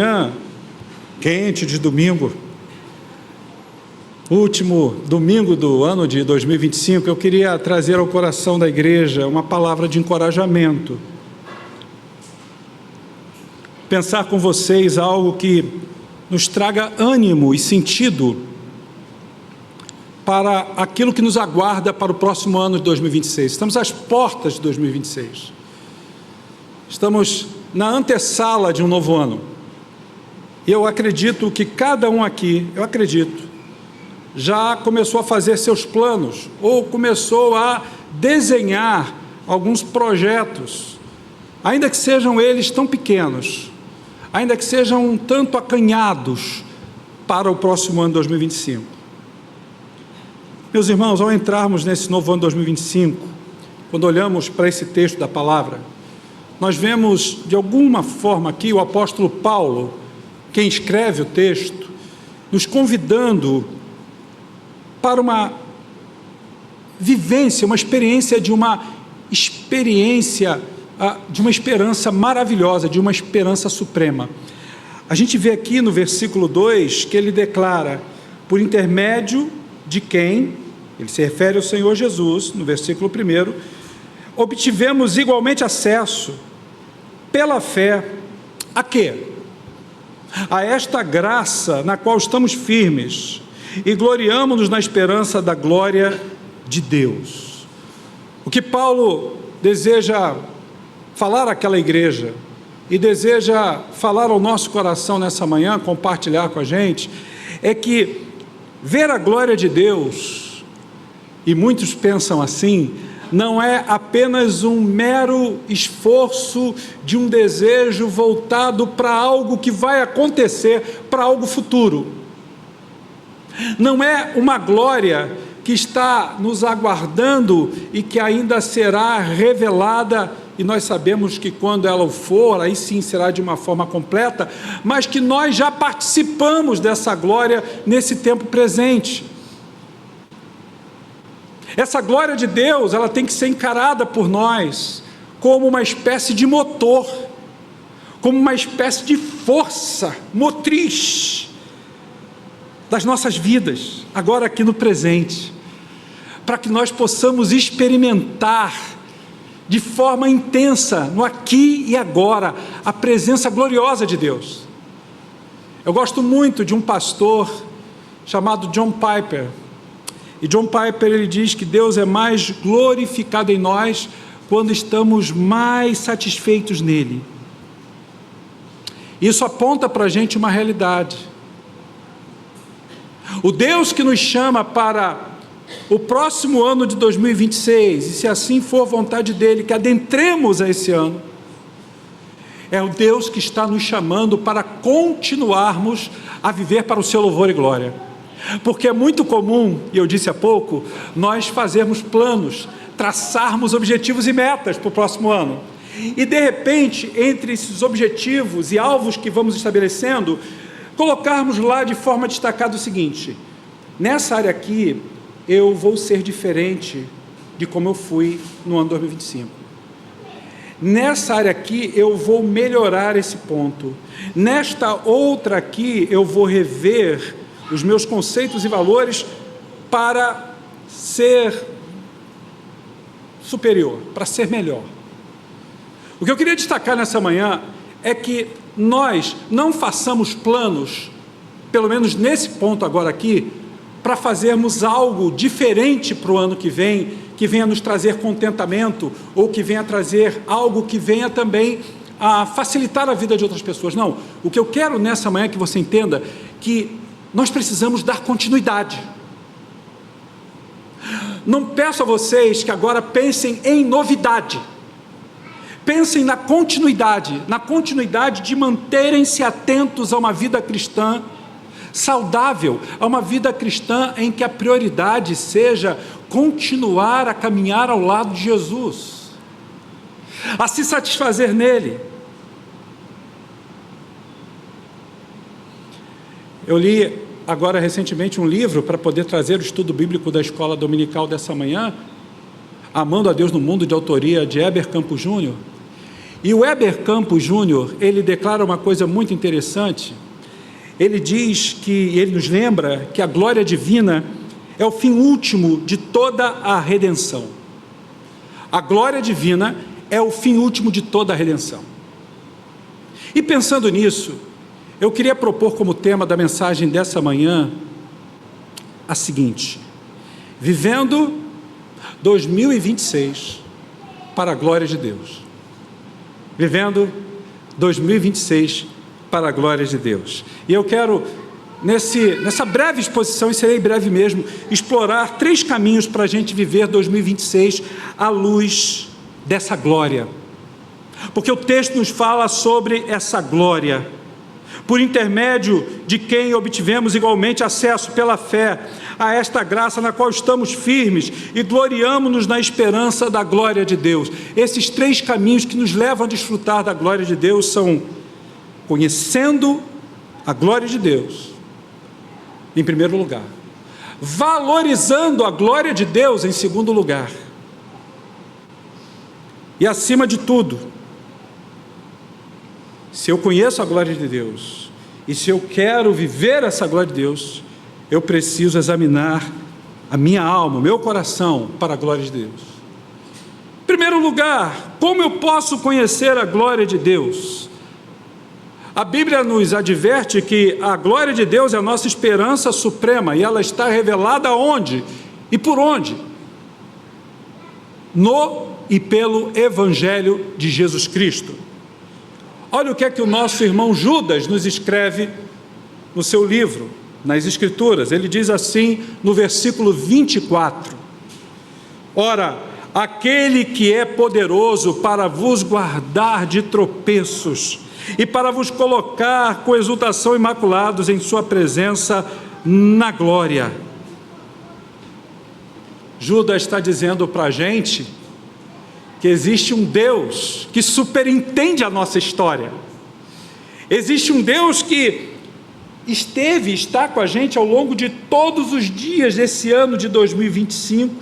Manhã quente de domingo, último domingo do ano de 2025, eu queria trazer ao coração da igreja uma palavra de encorajamento. Pensar com vocês algo que nos traga ânimo e sentido para aquilo que nos aguarda para o próximo ano de 2026. Estamos às portas de 2026. Estamos na antessala de um novo ano. Eu acredito que cada um aqui, já começou a fazer seus planos, ou começou a desenhar alguns projetos, ainda que sejam eles tão pequenos, ainda que sejam um tanto acanhados para o próximo ano de 2025. Meus irmãos, ao entrarmos nesse novo ano de 2025, quando olhamos para esse texto da palavra, nós vemos de alguma forma aqui o apóstolo Paulo, quem escreve o texto, nos convidando para uma vivência, uma experiência de uma esperança maravilhosa, de uma esperança suprema. A gente vê aqui no versículo 2 que ele declara, por intermédio de quem, ele se refere ao Senhor Jesus, no versículo 1, obtivemos igualmente acesso, pela fé, a quê? A esta graça na qual estamos firmes e gloriamo-nos na esperança da glória de Deus. O que Paulo deseja falar àquela igreja e deseja falar ao nosso coração nessa manhã, compartilhar com a gente, é que ver a glória de Deus, e muitos pensam assim, não é apenas um mero esforço de um desejo voltado para algo que vai acontecer, para algo futuro. Não é uma glória que está nos aguardando e que ainda será revelada, e nós sabemos que quando ela for, aí sim será de uma forma completa, mas que nós já participamos dessa glória nesse tempo presente. Essa glória de Deus, ela tem que ser encarada por nós como uma espécie de motor, como uma espécie de força motriz das nossas vidas, agora aqui no presente, para que nós possamos experimentar de forma intensa, no aqui e agora, a presença gloriosa de Deus. Eu gosto muito de um pastor chamado John Piper. E John Piper, ele diz que Deus é mais glorificado em nós quando estamos mais satisfeitos nele. Isso aponta para a gente uma realidade. O Deus que nos chama para o próximo ano de 2026, e se assim for vontade dele, que adentremos a esse ano, é o Deus que está nos chamando para continuarmos a viver para o seu louvor e glória. Porque é muito comum, e eu disse há pouco, nós fazermos planos, traçarmos objetivos e metas para o próximo ano. E de repente, entre esses objetivos e alvos que vamos estabelecendo, colocarmos lá de forma destacada o seguinte: nessa área aqui, eu vou ser diferente de como eu fui no ano 2025. Nessa área aqui, eu vou melhorar esse ponto. Nesta outra aqui, eu vou rever os meus conceitos e valores para ser superior, para ser melhor. O que eu queria destacar nessa manhã é que nós não façamos planos, pelo menos nesse ponto agora aqui, para fazermos algo diferente para o ano que venha nos trazer contentamento, ou que venha trazer algo que venha também a facilitar a vida de outras pessoas. Não, o que eu quero nessa manhã é que você entenda que nós precisamos dar continuidade. Não peço a vocês que agora pensem em novidade. Pensem na continuidade de manterem-se atentos a uma vida cristã saudável, a uma vida cristã em que a prioridade seja continuar a caminhar ao lado de Jesus, a se satisfazer nele. Eu li agora recentemente um livro para poder trazer o estudo bíblico da escola dominical dessa manhã, Amando a Deus no Mundo, de autoria de Heber Campos Júnior, E o Heber Campos Júnior, ele declara uma coisa muito interessante. Ele diz que, ele nos lembra que a glória divina é o fim último de toda a redenção. A glória divina é o fim último de toda a redenção. E pensando nisso, eu queria propor como tema da mensagem dessa manhã a seguinte: vivendo 2026 para a glória de Deus. Vivendo 2026 para a glória de Deus. E eu quero, nessa breve exposição, e serei breve mesmo, explorar 3 caminhos para a gente viver 2026 à luz dessa glória. Porque o texto nos fala sobre essa glória, por intermédio de quem obtivemos igualmente acesso pela fé a esta graça na qual estamos firmes e gloriamo-nos na esperança da glória de Deus. Esses 3 caminhos que nos levam a desfrutar da glória de Deus são: conhecendo a glória de Deus, em primeiro lugar; valorizando a glória de Deus, em segundo lugar; e acima de tudo, se eu conheço a glória de Deus, e se eu quero viver essa glória de Deus, eu preciso examinar a minha alma, o meu coração, para a glória de Deus. Em primeiro lugar, como eu posso conhecer a glória de Deus? A Bíblia nos adverte que a glória de Deus é a nossa esperança suprema, e ela está revelada onde? E por onde? No e pelo Evangelho de Jesus Cristo. Olha o que é que o nosso irmão Judas nos escreve no seu livro, nas Escrituras. Ele diz assim no versículo 24: ora, aquele que é poderoso para vos guardar de tropeços e para vos colocar com exultação imaculados em sua presença na glória. Judas está dizendo para a gente que existe um Deus que superintende a nossa história. Existe um Deus que esteve e está com a gente ao longo de todos os dias desse ano de 2025,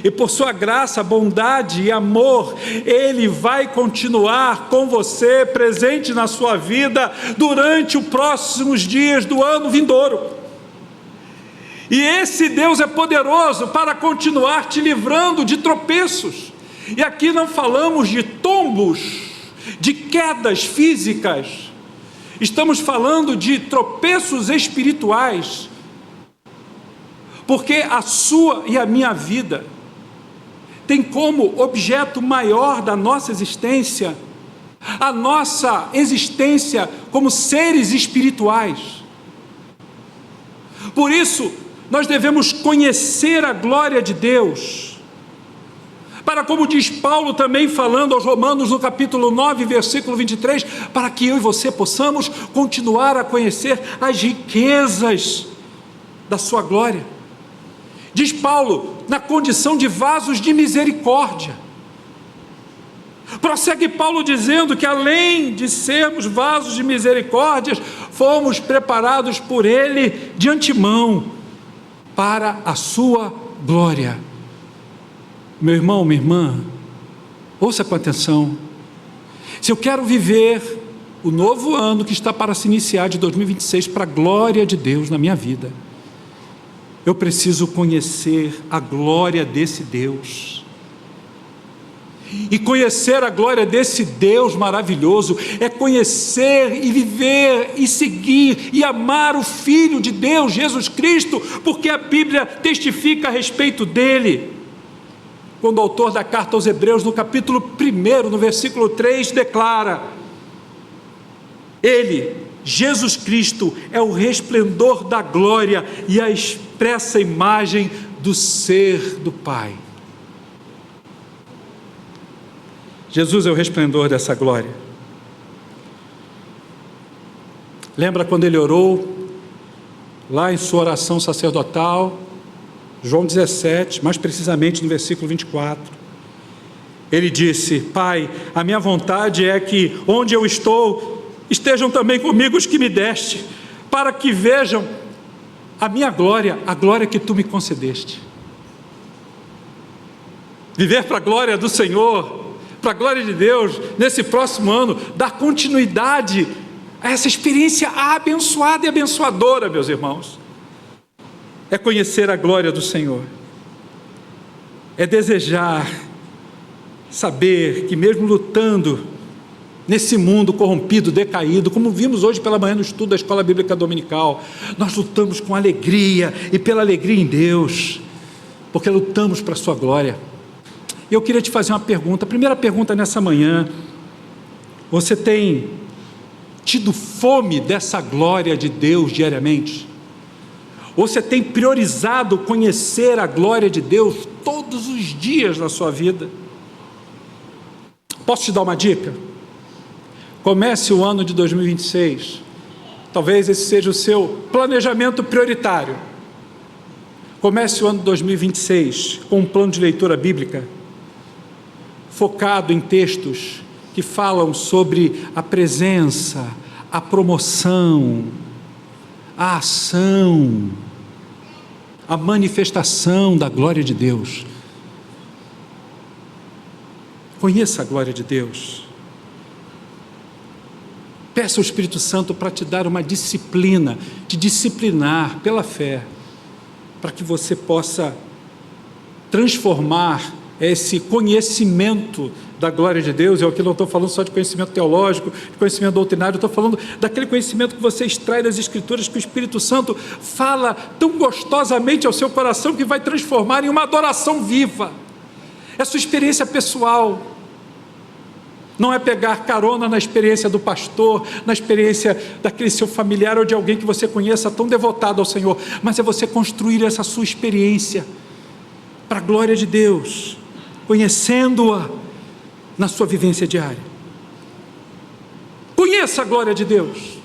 e por sua graça, bondade e amor, Ele vai continuar com você, presente na sua vida, durante os próximos dias do ano vindouro. E esse Deus é poderoso para continuar te livrando de tropeços. E aqui não falamos de tombos, de quedas físicas, estamos falando de tropeços espirituais, porque a sua e a minha vida tem como objeto maior da nossa existência a nossa existência como seres espirituais. Por isso, nós devemos conhecer a glória de Deus, para, como diz Paulo também falando aos Romanos no capítulo 9, versículo 23, para que eu e você possamos continuar a conhecer as riquezas da sua glória. Diz Paulo, na condição de vasos de misericórdia. Prossegue Paulo dizendo que, além de sermos vasos de misericórdia, fomos preparados por Ele de antemão para a sua glória. Meu irmão, minha irmã, ouça com atenção. Se eu quero viver o novo ano que está para se iniciar, de 2026, para a glória de Deus na minha vida, eu preciso conhecer a glória desse Deus. E conhecer a glória desse Deus maravilhoso é conhecer e viver e seguir e amar o Filho de Deus, Jesus Cristo, porque a Bíblia testifica a respeito dele. Quando o autor da carta aos Hebreus, no capítulo 1, no versículo 3, declara: Ele, Jesus Cristo, é o resplendor da glória e a expressa imagem do ser do Pai. Jesus é o resplendor dessa glória. Lembra quando ele orou, lá em sua oração sacerdotal, João 17, mais precisamente no versículo 24, ele disse: Pai, a minha vontade é que onde eu estou, estejam também comigo os que me deste, para que vejam a minha glória, a glória que tu me concedeste. Viver para a glória do Senhor, para a glória de Deus, nesse próximo ano, dar continuidade a essa experiência abençoada e abençoadora, meus irmãos. É conhecer a glória do Senhor, é desejar, saber que mesmo lutando nesse mundo corrompido, decaído, como vimos hoje pela manhã no estudo da Escola Bíblica Dominical, nós lutamos com alegria e pela alegria em Deus, porque lutamos para a sua glória. Eu queria te fazer uma pergunta, a primeira pergunta nessa manhã: você tem tido fome dessa glória de Deus diariamente? Você tem priorizado conhecer a glória de Deus todos os dias da sua vida? Posso te dar uma dica? Comece o ano de 2026, talvez esse seja o seu planejamento prioritário. Comece o ano de 2026 com um plano de leitura bíblica, focado em textos que falam sobre a presença, a promoção, a ação, a manifestação da glória de Deus. Conheça a glória de Deus. Peça ao Espírito Santo para te dar uma disciplina, te disciplinar pela fé, para que você possa transformar esse conhecimento da glória de Deus. Eu aqui não estou falando só de conhecimento teológico, de conhecimento doutrinário, eu estou falando daquele conhecimento que você extrai das Escrituras, que o Espírito Santo fala tão gostosamente ao seu coração, que vai transformar em uma adoração viva. É sua experiência pessoal. Não é pegar carona na experiência do pastor, na experiência daquele seu familiar ou de alguém que você conheça tão devotado ao Senhor, mas é você construir essa sua experiência para a glória de Deus, conhecendo-a na sua vivência diária. Conheça a glória de Deus,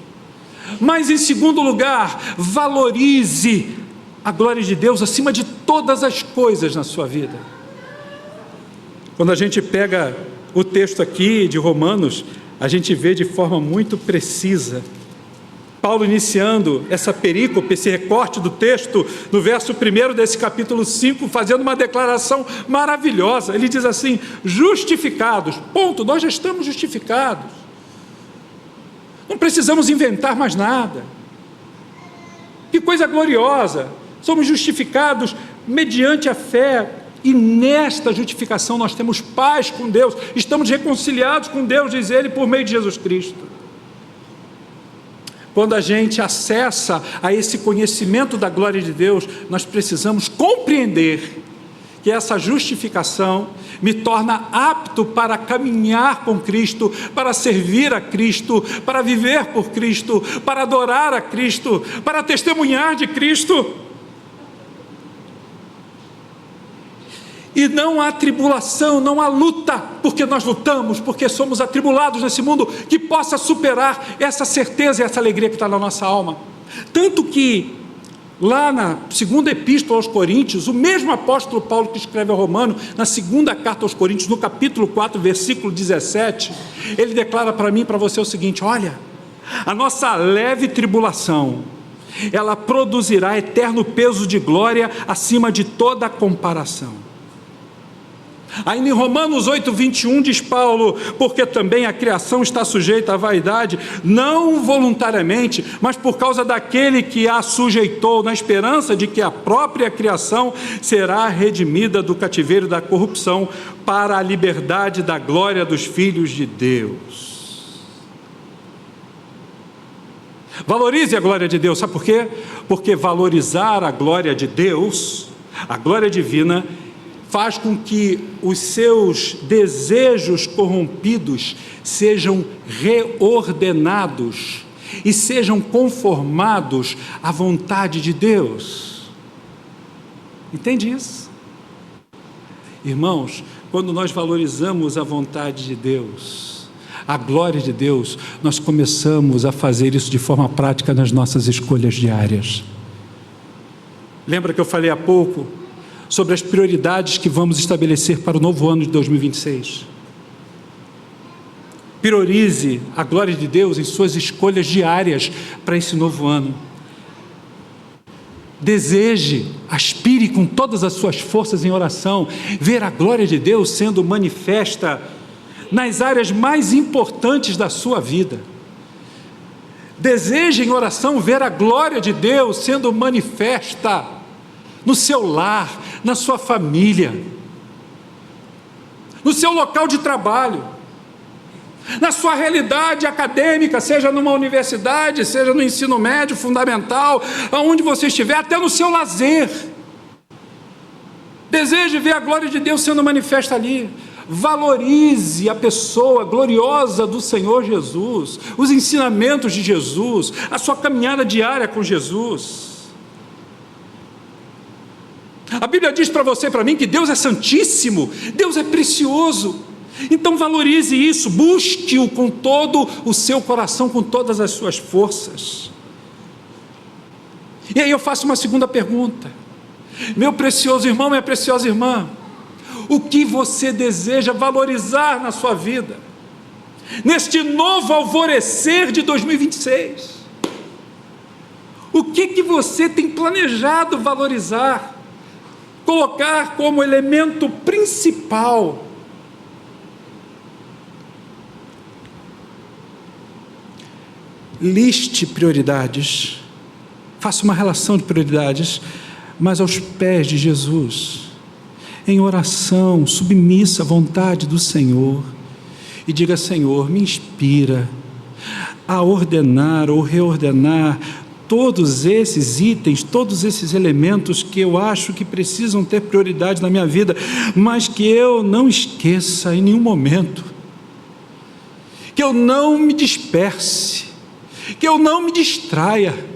mas em segundo lugar, valorize a glória de Deus acima de todas as coisas na sua vida. Quando a gente pega o texto aqui de Romanos, a gente vê de forma muito precisa Paulo iniciando essa perícope, esse recorte do texto, no verso 1 desse capítulo 5, fazendo uma declaração maravilhosa. Ele diz assim: justificados, ponto, nós já estamos justificados, não precisamos inventar mais nada. Que coisa gloriosa, somos justificados mediante a fé. E nesta justificação nós temos paz com Deus, estamos reconciliados com Deus, diz ele, por meio de Jesus Cristo. Quando a gente acessa a esse conhecimento da glória de Deus, nós precisamos compreender que essa justificação me torna apto para caminhar com Cristo, para servir a Cristo, para viver por Cristo, para adorar a Cristo, para testemunhar de Cristo. E não há tribulação, não há luta, porque nós lutamos, porque somos atribulados nesse mundo, que possa superar essa certeza e essa alegria que está na nossa alma. Tanto que, lá na segunda epístola aos Coríntios, o mesmo apóstolo Paulo que escreve ao Romano, na segunda carta aos Coríntios, no capítulo 4, versículo 17, ele declara para mim e para você o seguinte: olha, a nossa leve tribulação, ela produzirá eterno peso de glória acima de toda comparação. Ainda em Romanos 8, 21 diz Paulo: porque também a criação está sujeita à vaidade, não voluntariamente, mas por causa daquele que a sujeitou, na esperança de que a própria criação será redimida do cativeiro da corrupção para a liberdade da glória dos filhos de Deus. Valorize a glória de Deus, sabe por quê? Porque valorizar a glória de Deus, a glória divina, faz com que os seus desejos corrompidos sejam reordenados e sejam conformados à vontade de Deus. Entende isso? Irmãos, quando nós valorizamos a vontade de Deus, a glória de Deus, nós começamos a fazer isso de forma prática nas nossas escolhas diárias. Lembra que eu falei há pouco sobre as prioridades que vamos estabelecer para o novo ano de 2026. Priorize a glória de Deus em suas escolhas diárias para esse novo ano. Deseje, aspire com todas as suas forças em oração, ver a glória de Deus sendo manifesta nas áreas mais importantes da sua vida. Deseje em oração ver a glória de Deus sendo manifesta no seu lar, na sua família, no seu local de trabalho, na sua realidade acadêmica, seja numa universidade, seja no ensino médio, fundamental, aonde você estiver, até no seu lazer. Deseje ver a glória de Deus sendo manifesta ali. Valorize a pessoa gloriosa do Senhor Jesus, os ensinamentos de Jesus, a sua caminhada diária com Jesus. A Bíblia diz para você e para mim que Deus é santíssimo, Deus é precioso. Então valorize isso, busque-o com todo o seu coração, com todas as suas forças. E aí eu faço uma segunda pergunta: meu precioso irmão, minha preciosa irmã, o que você deseja valorizar na sua vida, neste novo alvorecer de 2026? O que você tem planejado valorizar, colocar como elemento principal? Liste prioridades, faça uma relação de prioridades, mas aos pés de Jesus, em oração, submissa à vontade do Senhor, e diga: Senhor, me inspira a ordenar ou reordenar todos esses itens, todos esses elementos que eu acho que precisam ter prioridade na minha vida, mas que eu não esqueça em nenhum momento, que eu não me disperse, que eu não me distraia,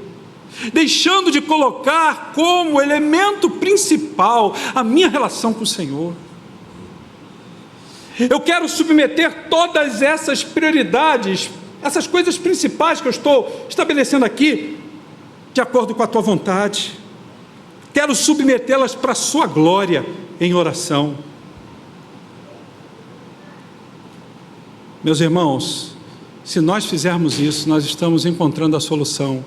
deixando de colocar como elemento principal a minha relação com o Senhor. Eu quero submeter todas essas prioridades, essas coisas principais que eu estou estabelecendo aqui, de acordo com a tua vontade. Quero submetê-las para a sua glória em oração. Meus irmãos, se nós fizermos isso, nós estamos encontrando a solução.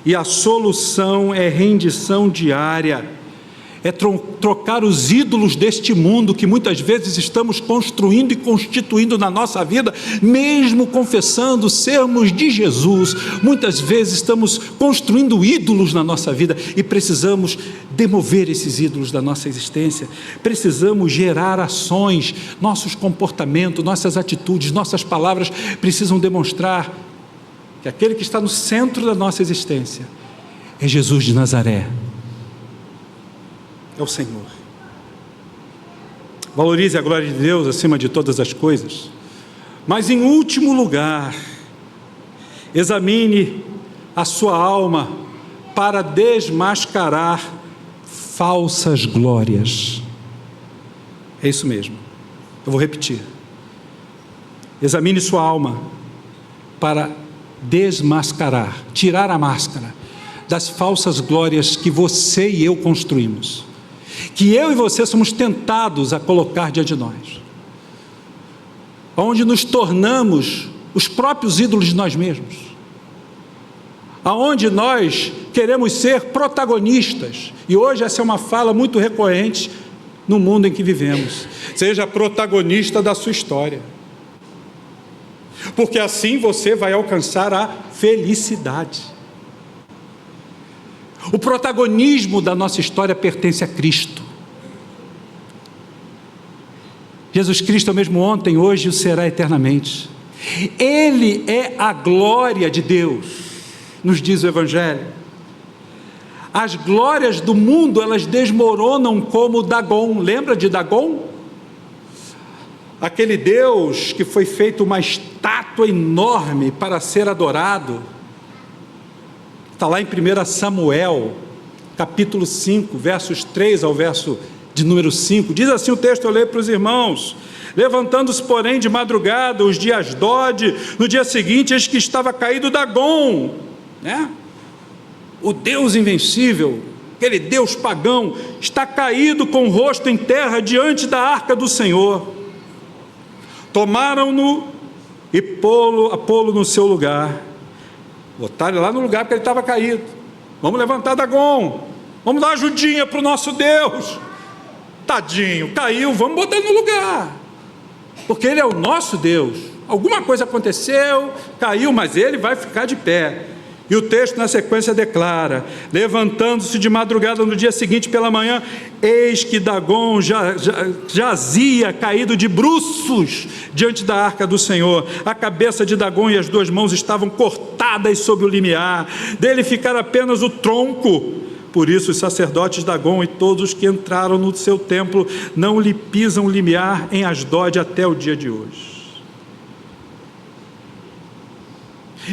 E a solução é rendição diária, é trocar os ídolos deste mundo que muitas vezes estamos construindo e constituindo na nossa vida, mesmo confessando sermos de Jesus. Muitas vezes estamos construindo ídolos na nossa vida e precisamos demover esses ídolos da nossa existência. Precisamos gerar ações, nossos comportamentos, nossas atitudes, nossas palavras precisam demonstrar que aquele que está no centro da nossa existência é Jesus de Nazaré, é o Senhor. Valorize a glória de Deus acima de todas as coisas, mas em último lugar, examine a sua alma para desmascarar falsas glórias. É isso mesmo, eu vou repetir: examine sua alma para desmascarar, tirar a máscara das falsas glórias que você e eu construímos, que eu e você somos tentados a colocar diante de nós, onde nos tornamos os próprios ídolos de nós mesmos, aonde nós queremos ser protagonistas. E hoje essa é uma fala muito recorrente no mundo em que vivemos: seja protagonista da sua história, porque assim você vai alcançar a felicidade. O protagonismo da nossa história pertence a Cristo. Jesus Cristo é o mesmo ontem, hoje e o será eternamente. Ele é a glória de Deus, nos diz o Evangelho. As glórias do mundo, elas desmoronam como Dagon. Lembra de Dagon? Aquele Deus que foi feito uma estátua enorme para ser adorado. Está lá em 1 Samuel, capítulo 5, versos 3 ao verso de número 5. Diz assim o texto, eu leio para os irmãos: levantando-se, porém, de madrugada, os de Asdode, no dia seguinte, eis que estava caído Dagon, né? O Deus invencível, aquele Deus pagão, está caído com o rosto em terra diante da arca do Senhor. Tomaram-no e pô-lo no seu lugar. Botaram lá no lugar porque ele estava caído. Vamos levantar Dagon, vamos dar uma ajudinha para o nosso Deus. Tadinho, caiu, vamos botar no lugar. porque Ele é o nosso Deus. Alguma coisa aconteceu, caiu, mas Ele vai ficar de pé. E o texto na sequência declara: levantando-se de madrugada no dia seguinte pela manhã, eis que Dagom jazia caído de bruços diante da arca do Senhor. A cabeça de Dagom e as 2 mãos estavam cortadas sob o limiar, dele ficara apenas o tronco. Por isso os sacerdotes Dagom e todos os que entraram no seu templo não lhe pisam o limiar em Asdod até o dia de hoje.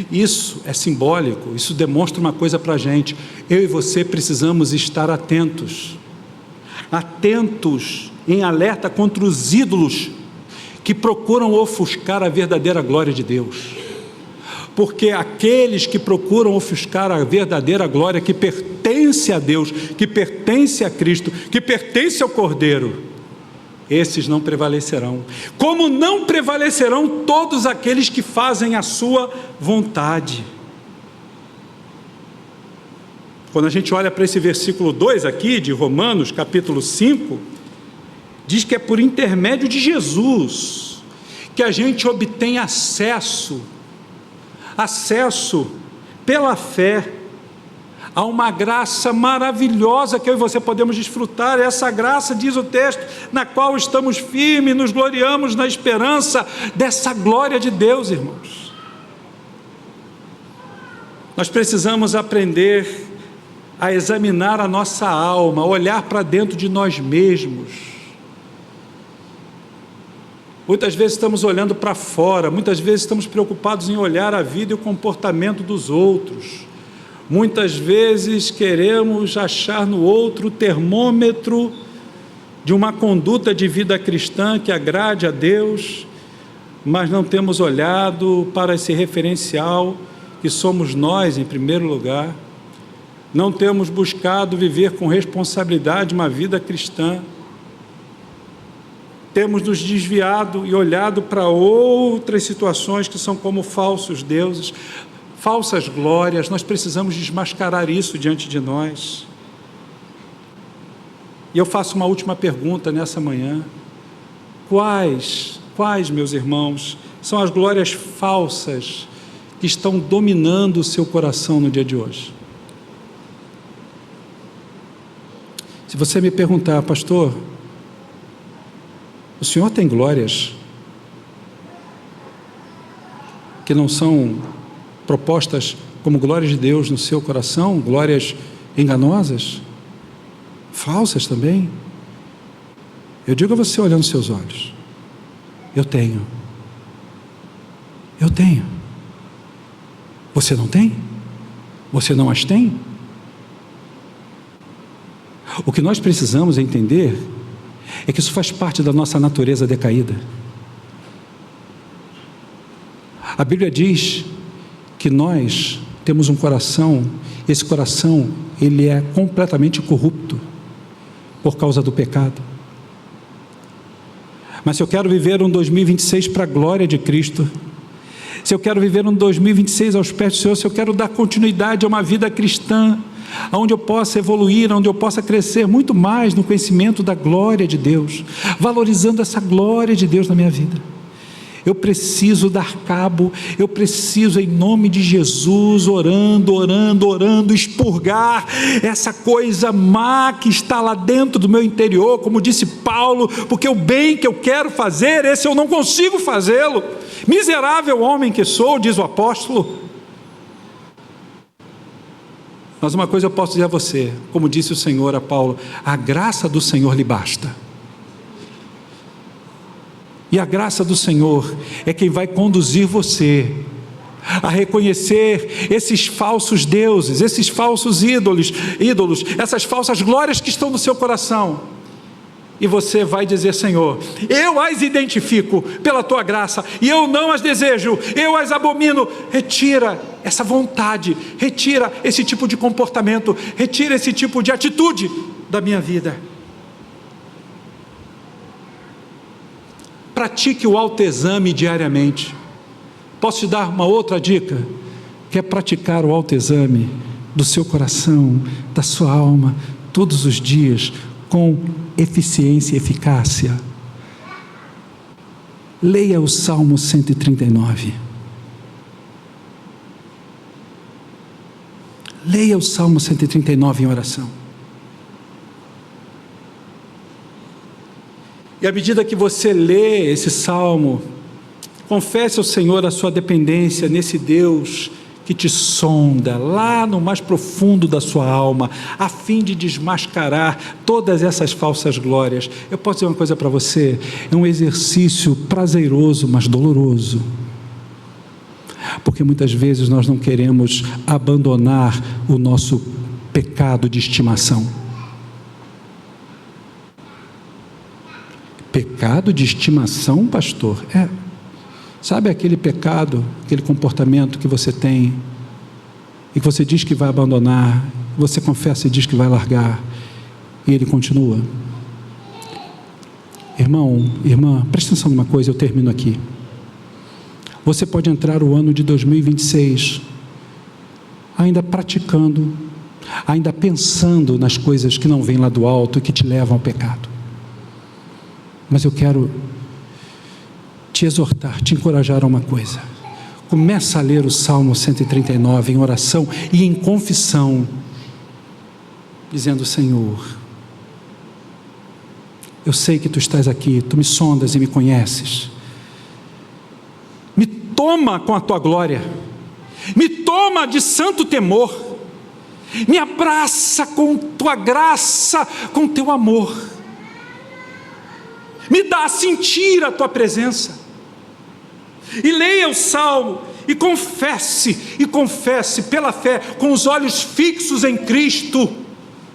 Isso é simbólico, isso demonstra uma coisa para a gente: eu e você precisamos estar atentos, em alerta contra os ídolos que procuram ofuscar a verdadeira glória de Deus, porque aqueles que procuram ofuscar a verdadeira glória que pertence a Deus, que pertence a Cristo, que pertence ao Cordeiro, esses não prevalecerão, como não prevalecerão todos aqueles que fazem a sua vontade. Quando a gente olha para esse versículo 2 aqui, de Romanos, capítulo 5, diz que é por intermédio de Jesus que a gente obtém acesso pela fé há uma graça maravilhosa que eu e você podemos desfrutar. Essa graça, diz o texto, na qual estamos firmes, nos gloriamos na esperança dessa glória de Deus, irmãos. Nós precisamos aprender a examinar a nossa alma, a olhar para dentro de nós mesmos. Muitas vezes estamos olhando para fora, muitas vezes estamos preocupados em olhar a vida e o comportamento dos outros. Muitas vezes queremos achar no outro o termômetro de uma conduta de vida cristã que agrade a Deus, mas não temos olhado para esse referencial que somos nós em primeiro lugar. Não temos buscado viver com responsabilidade uma vida cristã. Temos nos desviado e olhado para outras situações que são como falsos deuses, falsas glórias. Nós precisamos desmascarar isso diante de nós. E eu faço uma última pergunta nessa manhã: quais, meus irmãos, são as glórias falsas que estão dominando o seu coração no dia de hoje? Se você me perguntar: pastor, o senhor tem glórias que não são propostas como glórias de Deus no seu coração, glórias enganosas, falsas também? Eu digo a você, olhando nos seus olhos: eu tenho. Você não tem? Você não as tem? O que nós precisamos entender é que isso faz parte da nossa natureza decaída. A Bíblia diz que nós temos um coração, esse coração, ele é completamente corrupto por causa do pecado. Mas se eu quero viver um 2026 para a glória de Cristo, se eu quero viver um 2026 aos pés do Senhor, se eu quero dar continuidade a uma vida cristã, onde eu possa evoluir, onde eu possa crescer muito mais no conhecimento da glória de Deus, valorizando essa glória de Deus na minha vida, eu preciso dar cabo, eu preciso, em nome de Jesus, orando, expurgar essa coisa má que está lá dentro do meu interior, como disse Paulo, porque o bem que eu quero fazer, esse eu não consigo fazê-lo. Miserável homem que sou, diz o apóstolo. Mas uma coisa eu posso dizer a você, como disse o Senhor a Paulo: a graça do Senhor lhe basta. E a graça do Senhor é quem vai conduzir você a reconhecer esses falsos deuses, esses falsos ídolos, essas falsas glórias que estão no seu coração. E você vai dizer: Senhor, eu as identifico pela Tua graça, e eu não as desejo, eu as abomino. Retira essa vontade, retira esse tipo de comportamento, retira esse tipo de atitude da minha vida. Pratique o autoexame diariamente. Posso te dar uma outra dica? Que é praticar o autoexame do seu coração, da sua alma, todos os dias, com eficiência e eficácia. Leia o Salmo 139. Leia o Salmo 139 em oração. E à medida que você lê esse salmo, confesse ao Senhor a sua dependência nesse Deus que te sonda lá no mais profundo da sua alma, a fim de desmascarar todas essas falsas glórias. Eu posso dizer uma coisa para você: é um exercício prazeroso, mas doloroso, porque muitas vezes nós não queremos abandonar o nosso pecado de estimação. Pecado de estimação, pastor? Sabe aquele pecado, aquele comportamento que você tem e que você diz que vai abandonar, você confessa e diz que vai largar, e ele continua? Irmão, irmã, presta atenção numa coisa, eu termino aqui. Você pode entrar o ano de 2026 ainda praticando, ainda pensando nas coisas que não vêm lá do alto e que te levam ao pecado. Mas eu quero te exortar, te encorajar a uma coisa. Começa a ler o Salmo 139 em oração e em confissão, dizendo: Senhor, eu sei que Tu estás aqui, Tu me sondas e me conheces. Me toma com a Tua glória, me toma de santo temor, me abraça com Tua graça, com Teu amor. Me dá a sentir a Tua presença. E leia o Salmo e confesse pela fé, com os olhos fixos em Cristo,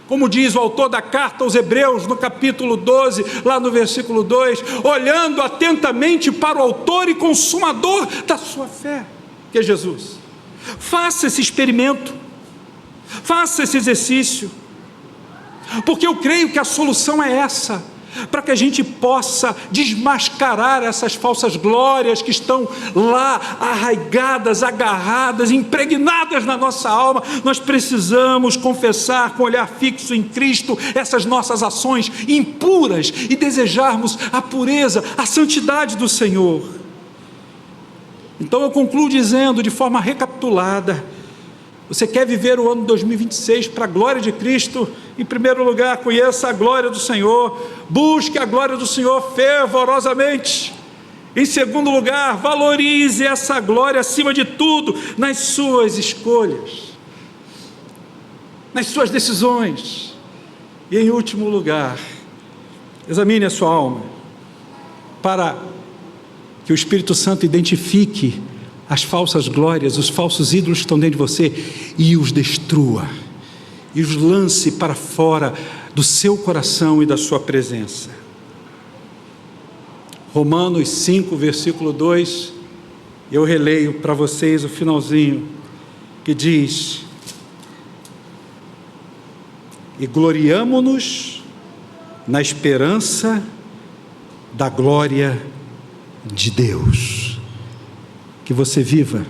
como diz o autor da carta aos Hebreus, no capítulo 12, lá no versículo 2, olhando atentamente para o autor e consumador da sua fé, que é Jesus. Faça esse experimento, faça esse exercício, porque eu creio que a solução é essa, para que a gente possa desmascarar essas falsas glórias que estão lá arraigadas, agarradas, impregnadas na nossa alma. Nós precisamos confessar com olhar fixo em Cristo essas nossas ações impuras e desejarmos a pureza, a santidade do Senhor. Então eu concluo dizendo de forma recapitulada: você quer viver o ano 2026 para a glória de Cristo? Em primeiro lugar, conheça a glória do Senhor, busque a glória do Senhor fervorosamente. Em segundo lugar, valorize essa glória acima de tudo nas suas escolhas, nas suas decisões. E em último lugar, examine a sua alma, para que o Espírito Santo identifique as falsas glórias, os falsos ídolos que estão dentro de você e os destrua, e os lance para fora do seu coração e da sua presença. Romanos 5, versículo 2, eu releio para vocês o finalzinho, que diz: e gloriamo-nos na esperança da glória de Deus. Que você viva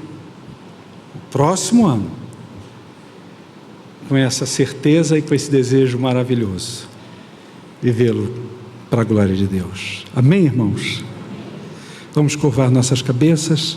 o próximo ano com essa certeza e com esse desejo maravilhoso, vivê-lo para a glória de Deus. Amém, irmãos? Vamos curvar nossas cabeças.